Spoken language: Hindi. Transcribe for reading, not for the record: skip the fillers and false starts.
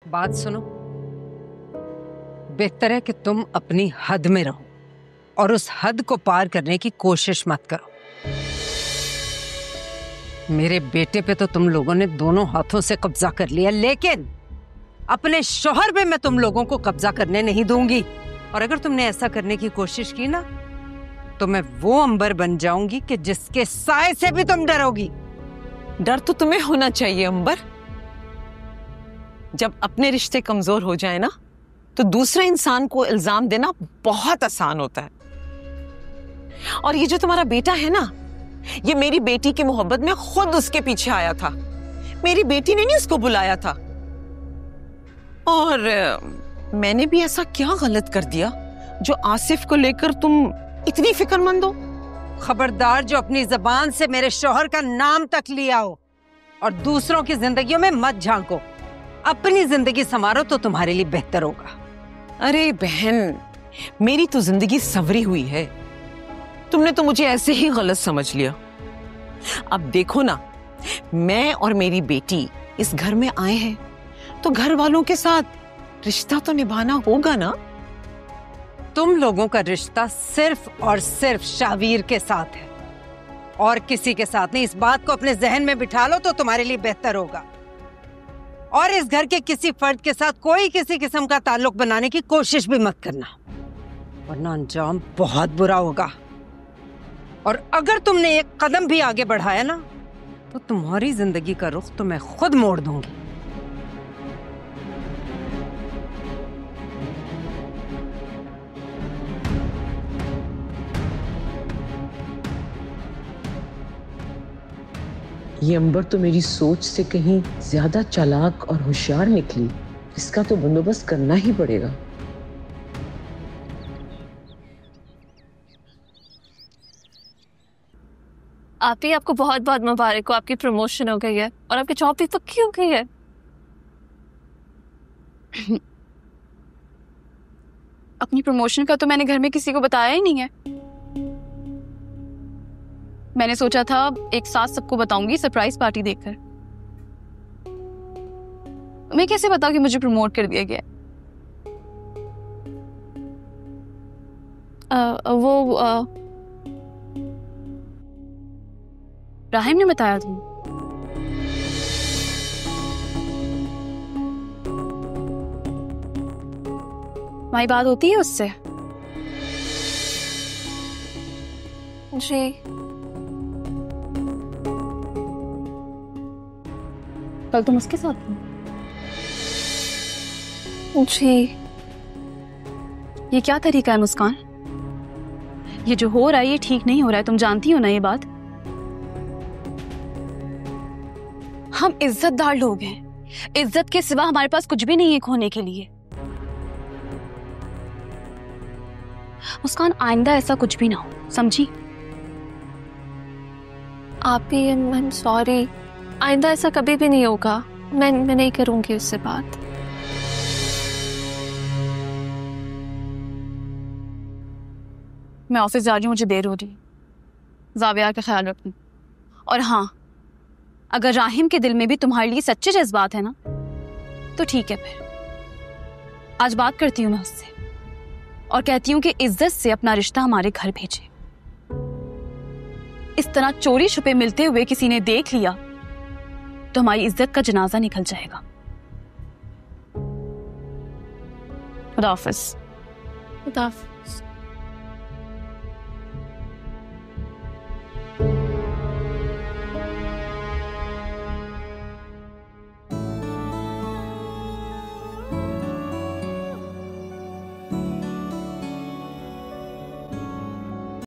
बात सुनो, बेहतर है कि तुम अपनी हद में रहो और उस हद को पार करने की कोशिश मत करो। मेरे बेटे पे तो तुम लोगों ने दोनों हाथों से कब्जा कर लिया, लेकिन अपने शौहर पे मैं तुम लोगों को कब्जा करने नहीं दूंगी। और अगर तुमने ऐसा करने की कोशिश की ना, तो मैं वो अंबर बन जाऊंगी कि जिसके साए से भी तुम डरोगी। डर तो तुम्हें होना चाहिए अंबर। जब अपने रिश्ते कमजोर हो जाए ना, तो दूसरे इंसान को इल्जाम देना बहुत आसान होता है। और ये जो तुम्हारा बेटा है ना, ये मेरी बेटी की मोहब्बत में खुद उसके पीछे आया था। मेरी बेटी ने नहीं उसको बुलाया था। और मैंने भी ऐसा क्या गलत कर दिया जो आसिफ को लेकर तुम इतनी फिक्रमंद हो? खबरदार, जो अपनी जबान से मेरे शौहर का नाम तक लिया हो और दूसरों की जिंदगियों में मत झांको। अपनी जिंदगी संवारो तो तुम्हारे लिए बेहतर होगा। अरे बहन, मेरी तो जिंदगी संवरी हुई है, तुमने तो मुझे ऐसे ही गलत समझ लिया। अब देखो ना, मैं और मेरी बेटी इस घर में आए हैं, तो घर वालों के साथ रिश्ता तो निभाना होगा ना। तुम लोगों का रिश्ता सिर्फ और सिर्फ शावीर के साथ है और किसी के साथ नहीं। इस बात को अपने जहन में बिठा लो तो तुम्हारे लिए बेहतर होगा। और इस घर के किसी फर्द के साथ कोई किसी किस्म का ताल्लुक बनाने की कोशिश भी मत करना, वरना अंजाम बहुत बुरा होगा। और अगर तुमने एक कदम भी आगे बढ़ाया ना, तो तुम्हारी जिंदगी का रुख तो मैं खुद मोड़ दूंगी। ये अंबर तो मेरी सोच से कहीं ज्यादा चालाक और होशियार निकली। इसका तो बंदोबस्त करना ही पड़ेगा। आपी, आपको बहुत बहुत मुबारक हो, आपकी प्रमोशन हो गई है और आपकी जॉब भी पक्की हो गई है। अपनी प्रमोशन का तो मैंने घर में किसी को बताया ही नहीं है। मैंने सोचा था एक साथ सबको बताऊंगी सरप्राइज पार्टी देकर। मैं कैसे बताऊं कि मुझे प्रमोट कर दिया गया है? राहिम ने बताया तुम? तुम्हारी बात होती है उससे? जी। कल तुम उसके साथ थी? जी। ये क्या तरीका है मुस्कान? ये जो हो रहा है ये ठीक नहीं हो रहा है, तुम जानती हो ना ये बात। हम इज्जतदार लोग हैं, इज्जत के सिवा हमारे पास कुछ भी नहीं है खोने के लिए। मुस्कान, आइंदा ऐसा कुछ भी ना हो, समझी? आप ही, आई एम सॉरी, आइंदा ऐसा कभी भी नहीं होगा। मैं नहीं करूंगी उससे बात। मैं ऑफिस जा रही हूँ, मुझे देर हो रही है। जाविया का ख्याल रखना। और हाँ, अगर राहिम के दिल में भी तुम्हारे लिए सच्चे जज्बात है ना, तो ठीक है, फिर आज बात करती हूँ मैं उससे और कहती हूँ कि इज्जत से अपना रिश्ता हमारे घर भेजे। इस तरह चोरी छुपे मिलते हुए किसी ने देख लिया तो हमारी इज्जत का जनाजा निकल जाएगा। खुदा हाफिज। खुदा हाफिज।